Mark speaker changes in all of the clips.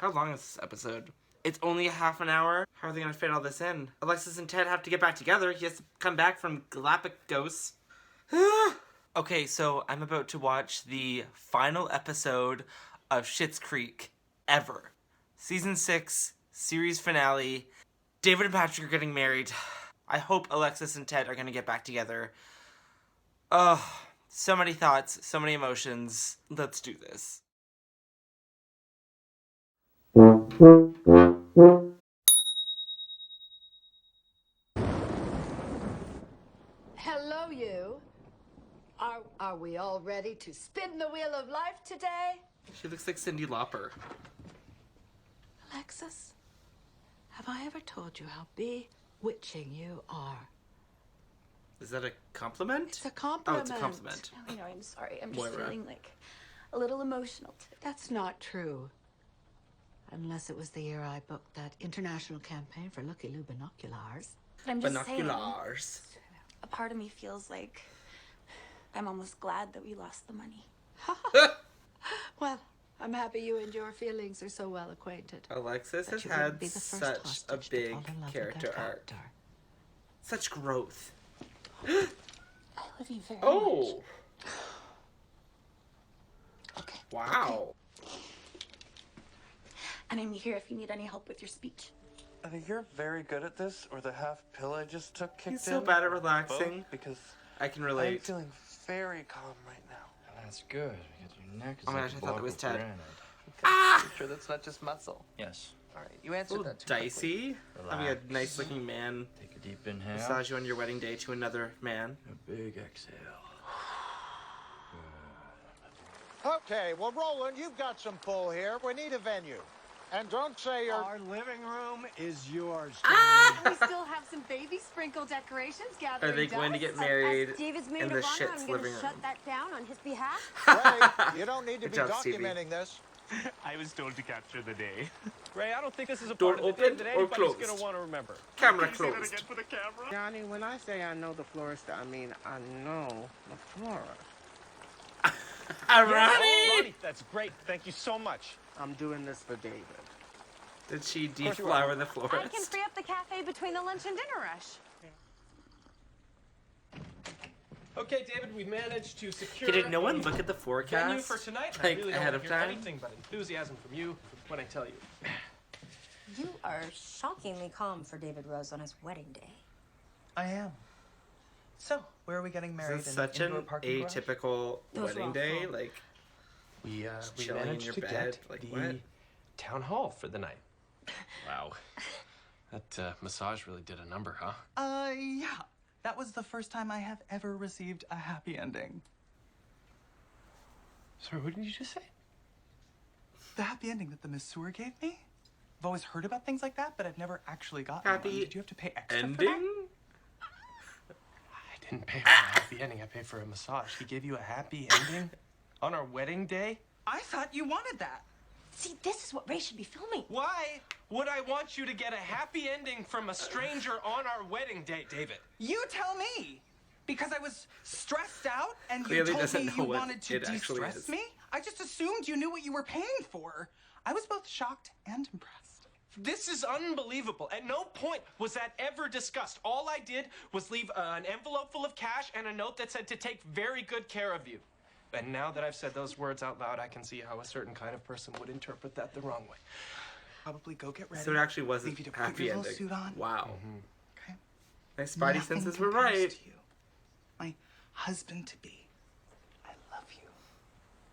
Speaker 1: How long is this episode? It's only a half an hour? How are they gonna fit all this in? Alexis and Ted have to get back together. He has to come back from Galapagos. Okay, so I'm about to watch the final episode of Schitt's Creek ever. Season 6, series finale. David and Patrick are getting married. I hope Alexis and Ted are gonna get back together. Oh, so many thoughts, so many emotions. Let's do this.
Speaker 2: Hello, you. Are we all ready to spin the wheel of life today?
Speaker 1: She looks like Cyndi Lauper.
Speaker 2: Alexis, have I ever told you how bewitching you are?
Speaker 1: Is that a compliment?
Speaker 2: It's a compliment.
Speaker 1: Oh, it's a compliment.
Speaker 3: Oh, I'm sorry. I'm just
Speaker 1: Moira.
Speaker 3: feeling like a little emotional today.
Speaker 2: That's not true. Unless it was the year I booked that international campaign for Lucky Lou binoculars.
Speaker 3: But I'm just saying,
Speaker 1: Binoculars.
Speaker 3: a part of me feels like I'm almost glad that we lost the money.
Speaker 2: Well, I'm happy you and your feelings are so well acquainted.
Speaker 1: Alexis
Speaker 2: That
Speaker 1: has
Speaker 2: you wouldn't
Speaker 1: had
Speaker 2: be the first
Speaker 1: such a
Speaker 2: hostage to
Speaker 1: big
Speaker 2: fall in love with
Speaker 1: character
Speaker 2: their
Speaker 1: arc.
Speaker 2: captor.
Speaker 1: Such growth.
Speaker 3: I love you very much.
Speaker 1: Oh!
Speaker 3: Okay.
Speaker 1: Wow.
Speaker 3: And I'm here if you need any help with your speech.
Speaker 4: Either you're very good at this, or the half pill I just took kicked in.
Speaker 1: He's so bad at
Speaker 4: or
Speaker 1: relaxing.
Speaker 4: both, because
Speaker 1: I can
Speaker 4: I'm
Speaker 1: relate.
Speaker 4: feeling very calm right now.
Speaker 5: That's good, because your neck is
Speaker 1: Oh my
Speaker 5: like
Speaker 1: gosh,
Speaker 5: a
Speaker 1: I thought
Speaker 5: block
Speaker 1: it was
Speaker 5: of
Speaker 1: Ted.
Speaker 5: granite.
Speaker 1: Ah!
Speaker 4: You sure that's not just muscle?
Speaker 5: Yes.
Speaker 4: All right, you
Speaker 1: A
Speaker 4: answered
Speaker 1: little
Speaker 4: that too quickly.
Speaker 1: dicey. Having a
Speaker 5: Relax.
Speaker 1: nice looking man
Speaker 5: Take a deep inhale.
Speaker 1: massage you on your wedding day to another man.
Speaker 5: A big exhale.
Speaker 6: Okay, well, Roland, you've got some pull here. We need a venue. And don't say you're...
Speaker 7: Our living room is yours.
Speaker 8: We still have some baby sprinkle decorations gathering
Speaker 1: Are they going to
Speaker 8: dust.
Speaker 1: get married
Speaker 8: As David's
Speaker 1: in
Speaker 8: maid
Speaker 1: the
Speaker 8: of honor,
Speaker 1: Schitt's
Speaker 8: I'm going
Speaker 1: living
Speaker 8: to
Speaker 1: room?
Speaker 8: shut that down on his behalf.
Speaker 6: Ray, you don't need to
Speaker 1: Good
Speaker 6: be
Speaker 1: job, Stevie.
Speaker 6: documenting this.
Speaker 7: I was told to capture the day. Ray, I don't think this is a
Speaker 1: Door
Speaker 7: part of the
Speaker 1: open
Speaker 7: day that
Speaker 1: or
Speaker 7: anybody's
Speaker 1: closed?
Speaker 7: going to want to remember.
Speaker 1: Camera
Speaker 7: Can you say that
Speaker 1: closed.
Speaker 7: again for the camera?
Speaker 9: Johnny, when I say I know the florist, I mean I know the florist.
Speaker 1: Ronnie!
Speaker 7: That's great. Thank you so much.
Speaker 9: I'm doing this for David.
Speaker 1: Did she
Speaker 7: course you
Speaker 1: deflower
Speaker 7: are.
Speaker 1: the
Speaker 8: I can
Speaker 1: florist?
Speaker 8: free up the cafe between the lunch and dinner rush.
Speaker 10: Okay, David, we managed to secure.
Speaker 1: Did no one
Speaker 10: a
Speaker 1: look at the
Speaker 10: venue
Speaker 1: forecast?
Speaker 10: for tonight.
Speaker 1: Like,
Speaker 10: I really
Speaker 1: ahead
Speaker 10: don't
Speaker 1: of
Speaker 10: hear
Speaker 1: time?
Speaker 10: anything but enthusiasm from you when I tell you.
Speaker 8: You are shockingly calm for David Rose on his wedding day.
Speaker 4: I am. So, where are we getting married?
Speaker 1: This is such an atypical
Speaker 8: Those were
Speaker 1: wedding
Speaker 8: all
Speaker 1: day.
Speaker 8: fun.
Speaker 1: Like,
Speaker 10: We
Speaker 1: chilling in
Speaker 10: managed
Speaker 1: your
Speaker 10: to
Speaker 1: bed,
Speaker 10: get
Speaker 1: like,
Speaker 10: the
Speaker 1: what?
Speaker 10: town hall for the night. Wow. That massage really did a number, huh?
Speaker 4: Yeah. That was the first time I have ever received a happy ending.
Speaker 10: Sorry, what did you just say?
Speaker 4: The happy ending that the masseur gave me? I've always heard about things like that, but I've never actually gotten
Speaker 1: Happy
Speaker 4: one. Did you have to pay extra for
Speaker 1: ending?
Speaker 4: that?
Speaker 10: I didn't pay for a happy ending. I paid for a massage. He gave you a happy ending on our wedding day?
Speaker 4: I thought you wanted that.
Speaker 8: See, this is what Ray should be filming.
Speaker 10: Why would I want you to get a happy ending from a stranger on our wedding day, David?
Speaker 4: You tell me. Because I was stressed out and
Speaker 1: Clearly
Speaker 4: you told
Speaker 1: doesn't
Speaker 4: me
Speaker 1: know
Speaker 4: you
Speaker 1: what
Speaker 4: wanted to
Speaker 1: it actually
Speaker 4: de-stress
Speaker 1: is.
Speaker 4: me. I just assumed you knew what you were paying for. I was both shocked and impressed.
Speaker 10: This is unbelievable. At no point was that ever discussed. All I did was leave an envelope full of cash and a note that said to take very good care of you. And now that I've said those words out loud, I can see how a certain kind of person would interpret that the wrong way.
Speaker 4: Probably go get ready.
Speaker 1: So it actually was
Speaker 4: Leave you
Speaker 1: a
Speaker 4: to put
Speaker 1: happy
Speaker 4: your little
Speaker 1: ending.
Speaker 4: suit on.
Speaker 1: Wow.
Speaker 4: Okay.
Speaker 1: My spidey
Speaker 4: Nothing
Speaker 1: senses were
Speaker 4: compares
Speaker 1: right.
Speaker 4: to you. My husband-to-be. I love you.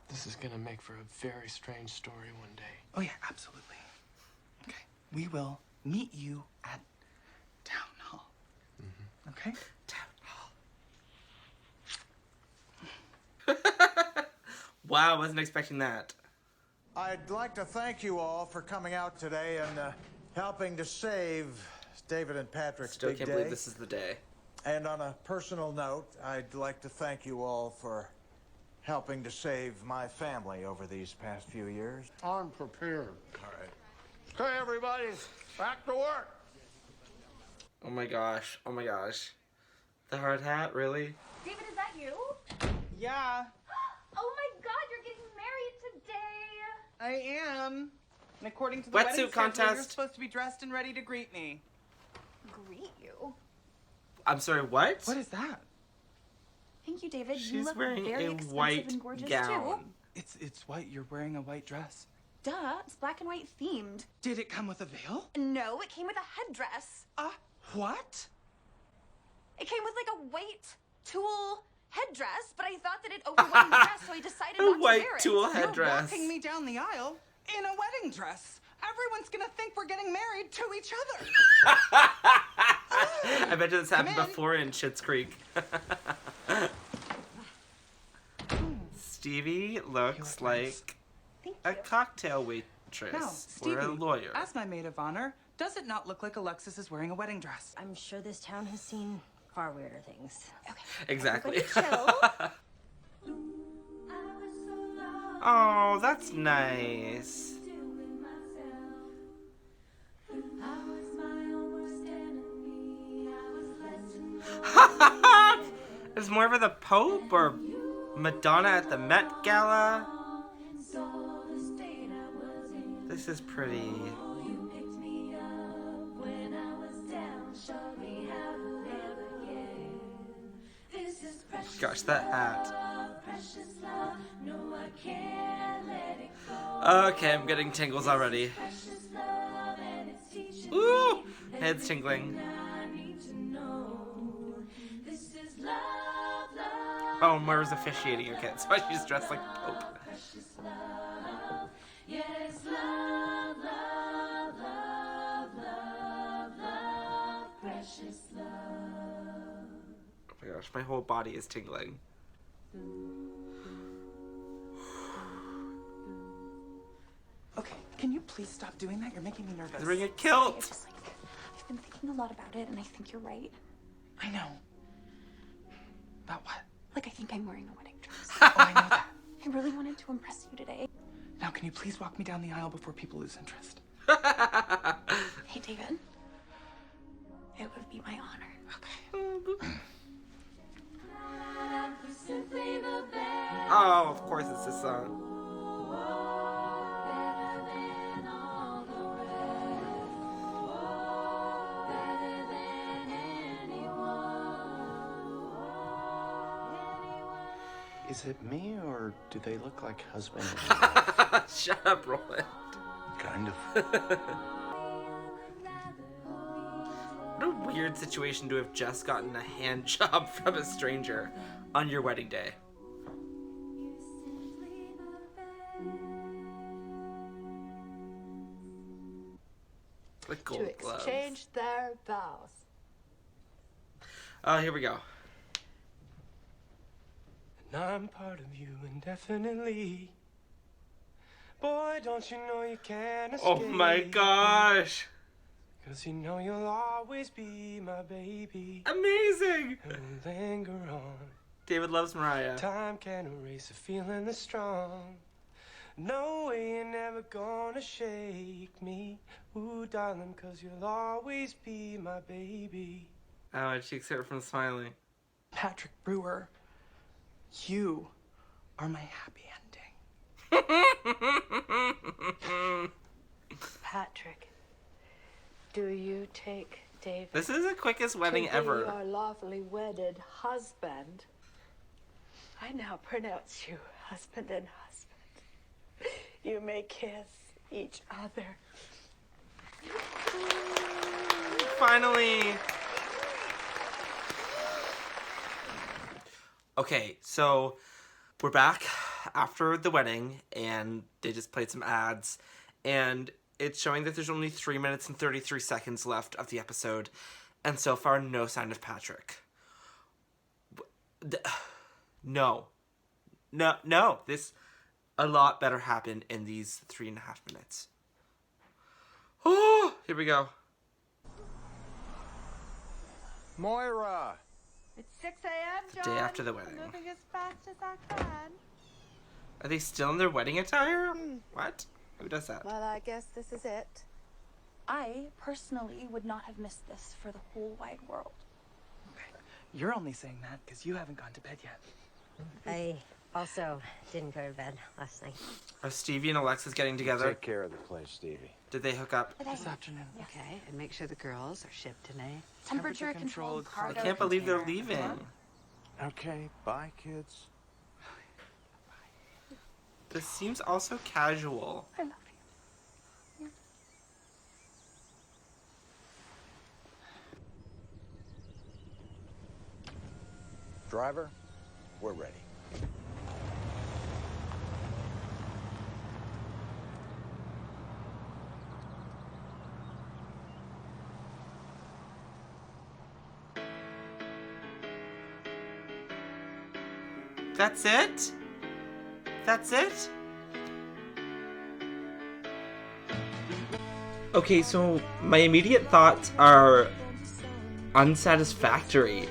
Speaker 10: This is gonna make for a very strange story one day.
Speaker 4: Oh, yeah, absolutely. Okay. We will meet you at Town Hall. Okay?
Speaker 1: Wow, I wasn't expecting that.
Speaker 6: I'd like to thank you all for coming out today and helping to save David and Patrick's
Speaker 1: Still
Speaker 6: big
Speaker 1: can't
Speaker 6: day.
Speaker 1: believe this is the day.
Speaker 6: And on a personal note, I'd like to thank you all for helping to save my family over these past few years.
Speaker 7: I'm prepared. All right. Okay, everybody, back to work.
Speaker 1: Oh my gosh. Oh my gosh. The hard hat, really?
Speaker 3: David, is that you?
Speaker 4: Yeah,
Speaker 3: Oh my God, you're getting married today.
Speaker 4: I am. And according to the
Speaker 1: Wetsuit
Speaker 4: wedding schedule,
Speaker 1: contest.
Speaker 4: you're supposed to be dressed and ready to greet me.
Speaker 3: Greet you.
Speaker 1: I'm sorry, what?
Speaker 4: What is that?
Speaker 3: Thank you, David. You
Speaker 1: She's
Speaker 3: look
Speaker 1: wearing
Speaker 3: very
Speaker 1: a
Speaker 3: expensive
Speaker 1: white
Speaker 3: and gorgeous
Speaker 1: gown.
Speaker 4: It's white. You're wearing a white dress.
Speaker 3: too. Duh, it's black and white themed.
Speaker 4: Did it come with a veil?
Speaker 3: No, it came with a headdress.
Speaker 4: What?
Speaker 3: It came with like a white tulle headdress, but I thought that it overwhelmed the dress, so I decided not to
Speaker 1: White
Speaker 3: wear it.
Speaker 1: tulle
Speaker 4: You're
Speaker 1: headdress.
Speaker 4: walking me down the aisle in a wedding dress. Everyone's gonna think we're getting married to each other.
Speaker 1: I bet you this happened
Speaker 4: Come in.
Speaker 1: before in Schitt's Creek. Stevie looks like a cocktail waitress
Speaker 4: Now,
Speaker 1: or
Speaker 4: Stevie,
Speaker 1: a lawyer.
Speaker 4: as my maid of honor, does it not look like Alexis is wearing a wedding dress?
Speaker 8: I'm sure this town has seen far weirder things.
Speaker 1: Exactly.
Speaker 3: Everybody chill.
Speaker 1: Oh, that's nice. Is more of the Pope or Madonna at the Met Gala? This is pretty. Gosh, that hat. Okay, I'm getting tingles already. Ooh! Head's tingling. Oh, Moira's officiating. Okay, that's why she's dressed like the Pope. Oh my gosh, my whole body is tingling.
Speaker 4: Okay, can you please stop doing that? You're making me nervous.
Speaker 1: He's wearing a
Speaker 3: It's
Speaker 1: kilt.
Speaker 3: just like, I've been thinking a lot about it, and I think you're right.
Speaker 4: I know. About what?
Speaker 3: Like, I think I'm wearing a wedding dress.
Speaker 4: Oh, I know that.
Speaker 3: I really wanted to impress you today.
Speaker 4: Now, can you please walk me down the aisle before people lose interest?
Speaker 3: Hey, David. It would be my honor.
Speaker 4: Okay.
Speaker 1: Oh, of course it's this song.
Speaker 5: Is it me, or do they look like husband and wife?
Speaker 1: Shut up, Roland.
Speaker 5: Kind of.
Speaker 1: What a weird situation to have just gotten a hand job from a stranger on your wedding day. The gold
Speaker 2: To
Speaker 1: gloves.
Speaker 2: exchange their vows.
Speaker 1: Oh, here we go.
Speaker 10: And I'm part of you indefinitely. Boy, don't you know you can't escape.
Speaker 1: Oh my gosh.
Speaker 10: 'Cause you know you'll always be my baby.
Speaker 1: Amazing.
Speaker 10: And we'll linger on.
Speaker 1: David loves Mariah.
Speaker 10: Time can't erase a feeling that's strong. No way you're never gonna shake me. Ooh, darling, 'cause you'll always be my baby.
Speaker 1: Oh, my cheeks hurt from smiling.
Speaker 4: Patrick Brewer, you are my happy ending.
Speaker 2: Patrick, do you take David?
Speaker 1: This is the quickest wedding
Speaker 2: to be
Speaker 1: ever.
Speaker 2: your lawfully wedded husband. I now pronounce you husband and husband. You may kiss each other.
Speaker 1: Finally. Okay, so we're back after the wedding, and they just played some ads, and it's showing that there's only 3 minutes and 33 seconds left of the episode, and so far, no sign of Patrick. No. This, a lot better happened in these 3.5 minutes. Oh, here we go.
Speaker 6: Moira!
Speaker 11: It's 6 a.m.,
Speaker 1: The
Speaker 11: John.
Speaker 1: day after the wedding.
Speaker 11: Moving as fast as I can.
Speaker 1: Are they still in their wedding attire? What? Who does that?
Speaker 11: Well, I guess this is it.
Speaker 3: I personally would not have missed this for the whole wide world.
Speaker 4: Okay. You're only saying that because you haven't gone to bed yet.
Speaker 8: I Also, didn't go to bed last night.
Speaker 1: Are Stevie and Alexis getting together?
Speaker 6: Take care of the place, Stevie.
Speaker 1: Did they hook up?
Speaker 9: This afternoon. Okay, and make sure the girls are shipped today.
Speaker 3: Temperature controlled
Speaker 1: I
Speaker 3: cargo.
Speaker 1: can't believe they're
Speaker 3: container.
Speaker 1: leaving.
Speaker 6: Okay, bye, kids.
Speaker 1: This seems also casual.
Speaker 11: I love you.
Speaker 6: Driver, we're ready.
Speaker 1: That's it? That's it? Okay, so my immediate thoughts are unsatisfactory.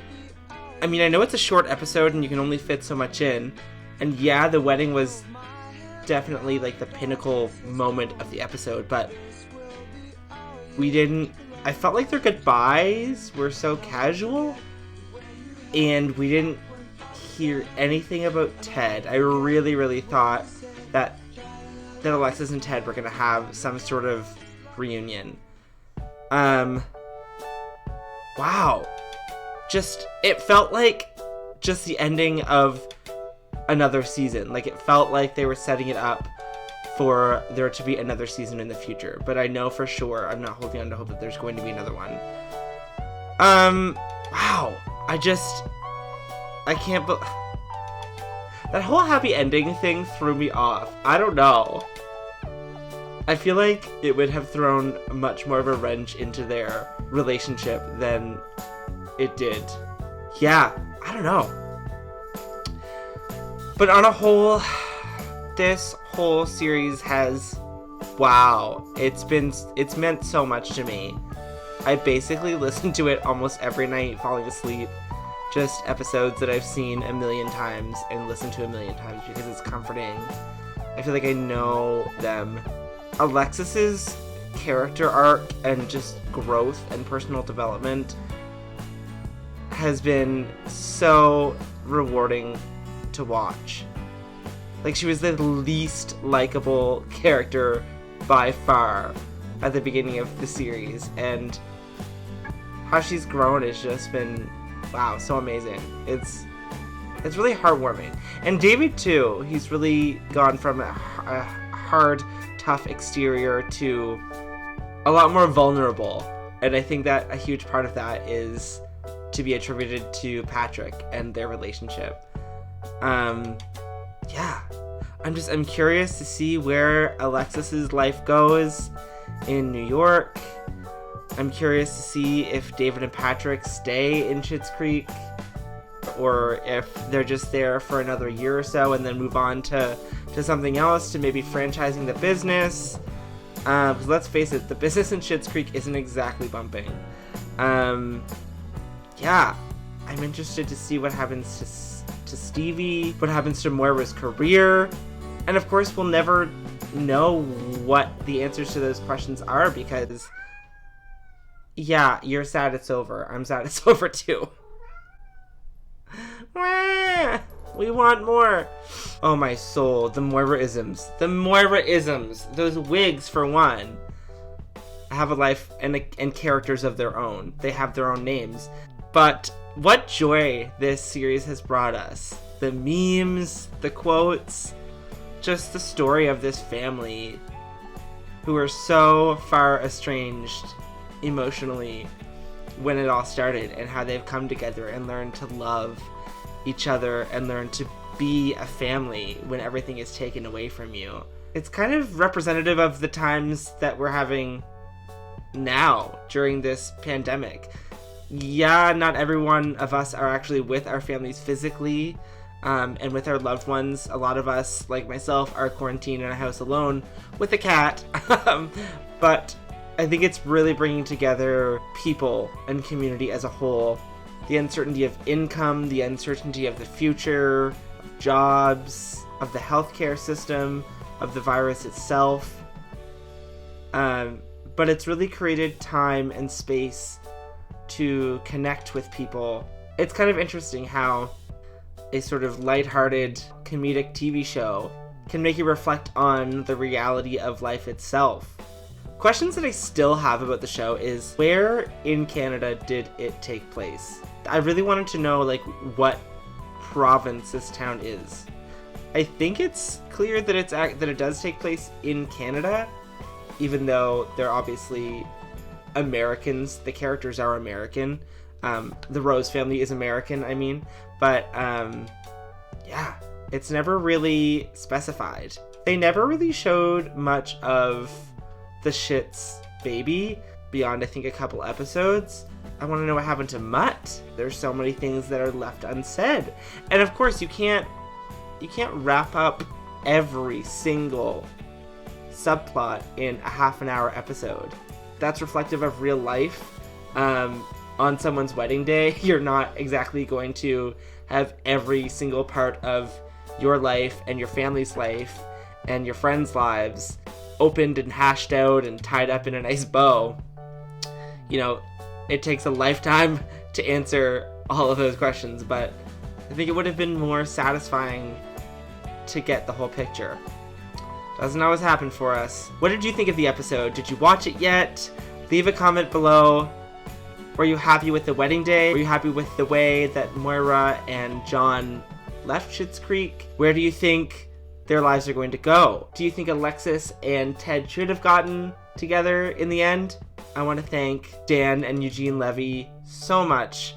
Speaker 1: I mean, I know it's a short episode and you can only fit so much in. And yeah, the wedding was definitely like the pinnacle moment of the episode, but I felt like their goodbyes were so casual, and we didn't hear anything about Ted. I really, really thought that Alexis and Ted were gonna have some sort of reunion. Wow. It felt like just the ending of another season. Like, it felt like they were setting it up for there to be another season in the future. But I know for sure, I'm not holding on to hope that there's going to be another one. Wow. I can't that whole happy ending thing threw me off. I don't know. I feel like it would have thrown much more of a wrench into their relationship than it did. Yeah, I don't know. But on a whole, this whole series has, wow, it's meant so much to me. I basically listen to it almost every night falling asleep. Just episodes that I've seen a million times and listened to a million times because it's comforting. I feel like I know them. Alexis's character arc and just growth and personal development has been so rewarding to watch. Like, she was the least likable character by far at the beginning of the series, and how she's grown has just been, wow, so amazing. It's really heartwarming. And David too, he's really gone from a hard, tough exterior to a lot more vulnerable, and I think that a huge part of that is to be attributed to Patrick and their relationship. Yeah, I'm curious to see where Alexis's life goes in New York. I'm curious to see if David and Patrick stay in Schitt's Creek, or if they're just there for another year or so and then move on to something else, to maybe franchising the business. Because let's face it, the business in Schitt's Creek isn't exactly bumping. Yeah, I'm interested to see what happens to Stevie, what happens to Moira's career, and of course we'll never know what the answers to those questions are, because yeah, you're sad it's over. I'm sad it's over too. We want more. Oh my soul, the Moira-isms. The Moira-isms. Those wigs, for one, have a life and characters of their own. They have their own names. But what joy this series has brought us. The memes, the quotes, just the story of this family who are so far estranged emotionally when it all started, and how they've come together and learned to love each other and learn to be a family when everything is taken away from you. It's kind of representative of the times that we're having now during this pandemic. Yeah, not every one of us are actually with our families physically, and with our loved ones. A lot of us, like myself, are quarantined in a house alone with a cat. But I think it's really bringing together people and community as a whole. The uncertainty of income, the uncertainty of the future, of jobs, of the healthcare system, of the virus itself. But it's really created time and space to connect with people. It's kind of interesting how a sort of lighthearted comedic TV show can make you reflect on the reality of life itself. Questions that I still have about the show is, where in Canada did it take place? I really wanted to know, like, what province this town is. I think it's clear that it does take place in Canada, even though they're obviously Americans. The characters are American. The Rose family is American, I mean. But, yeah, it's never really specified. They never really showed much of the Schitt's baby beyond, I think, a couple episodes. I want to know what happened to Mutt. There's so many things that are left unsaid. And of course, you can't wrap up every single subplot in a half-an-hour episode. That's reflective of real life. On someone's wedding day, you're not exactly going to have every single part of your life and your family's life and your friends' lives opened and hashed out and tied up in a nice bow. You know, it takes a lifetime to answer all of those questions, but I think it would have been more satisfying to get the whole picture. Doesn't always happen for us. What did you think of the episode? Did you watch it yet? Leave a comment below. Were you happy with the wedding day? Were you happy with the way that Moira and John left Schitt's Creek? Where do you think their lives are going to go? Do you think Alexis and Ted should have gotten together in the end? I want to thank Dan and Eugene Levy so much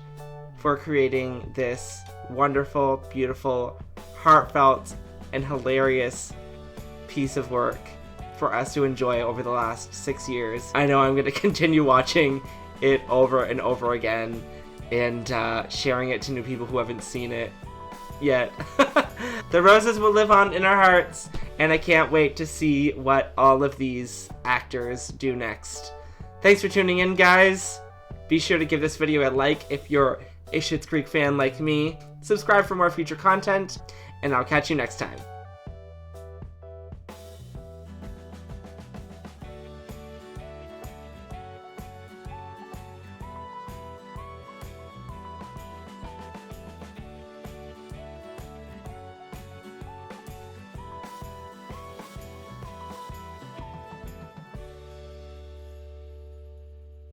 Speaker 1: for creating this wonderful, beautiful, heartfelt, and hilarious piece of work for us to enjoy over the last 6 years. I know I'm going to continue watching it over and over again and sharing it to new people who haven't seen it yet. The roses will live on in our hearts, and I can't wait to see what all of these actors do next. Thanks for tuning in, guys. Be sure to give this video a like if you're a Schitt's Creek fan like me. Subscribe for more future content, and I'll catch you next time.